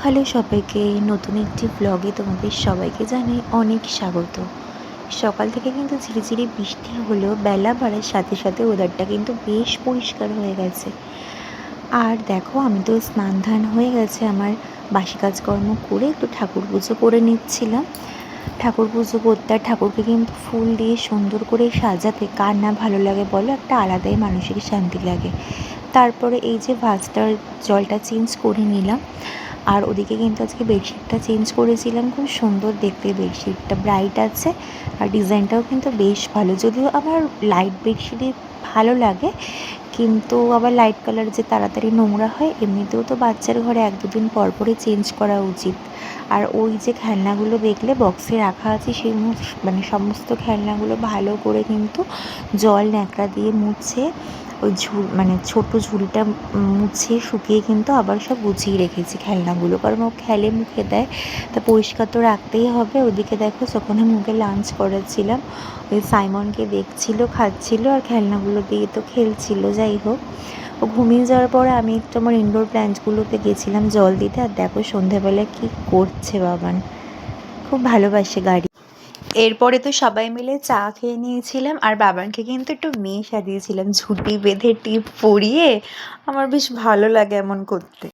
Hello সবাইকে, নতুন একটি ব্লগে তোমাদের সবাইকে জানাই অনেক স্বাগত। সকাল থেকে কিন্তু ঝিরিঝিরি বৃষ্টি হলেও বেলা বাড়ার সাথে সাথে ওয়েদারটা কিন্তু বেশ পরিষ্কার হয়ে গেছে। আর দেখো, আমি তো স্নান ধান হয়ে গেছে আমার, বাসি কাজকর্ম করে একটু ঠাকুর পুজো করে নিচ্ছিলাম। ঠাকুর পুজো করতে আর ঠাকুরকে কিন্তু ফুল দিয়ে সুন্দর করে সাজাতে কার না ভালো লাগে বলো, একটা আলাদাই মানসিক শান্তি লাগে। তারপরে এই যে ভাজটার জলটা চেঞ্জ করে নিলাম। আর ওদিকে কিন্তু আজকে বেডশিটটা চেঞ্জ করেছিলাম, খুব সুন্দর দেখতে বেডশিটটা, ব্রাইট আছে আর ডিজাইনটাও কিন্তু বেশ ভালো। যদিও আমার লাইট বেডশিটই ভালো লাগে, কিন্তু আবার লাইট কালার যে তাড়াতাড়ি নোংরা হয়, এমনিতেও তো বাচ্চার ঘরে 1-2 দিন পর পরই চেঞ্জ করা উচিত। আর ওই যে খেলনাগুলো দেখলে বক্সে রাখা আছে, সেই মানে সমস্ত খেলনাগুলো ভালো করে কিন্তু জল ন্যাকড়া দিয়ে মুছে ওই মানে ছোটো ঝুড়িটা মুছে শুকিয়ে কিন্তু আবার সব গুছিয়ে রেখেছি খেলনাগুলো, কারণ ও খেলে মুখে দেয়, তা পরিষ্কার তো রাখতেই হবে। ওদিকে দেখো, যখন আমি মুখে লাঞ্চ করেছিলাম, ওই সাইমনকে দেখছিল, খাচ্ছিল আর খেলনাগুলো দিয়ে তো খেলছিল। যাই হোক, ও ঘুমিয়ে যাওয়ার পরে আমি একটু আমার ইনডোর প্ল্যান্টসগুলোতে গেছিলাম জল দিতে। আর দেখো সন্ধেবেলায় কী করছে বাবান, খুব ভালোবাসে গাড়ি। এরপরে তো সবাই মিলে চা খেয়ে নিয়েছিলাম, আর বাবানকে কিন্তু একটু মেয়ে সাজিয়েছিলাম ঝুঁটি বেঁধে টিপ পরিয়ে। আমার বেশ ভালো লাগে এমন করতে।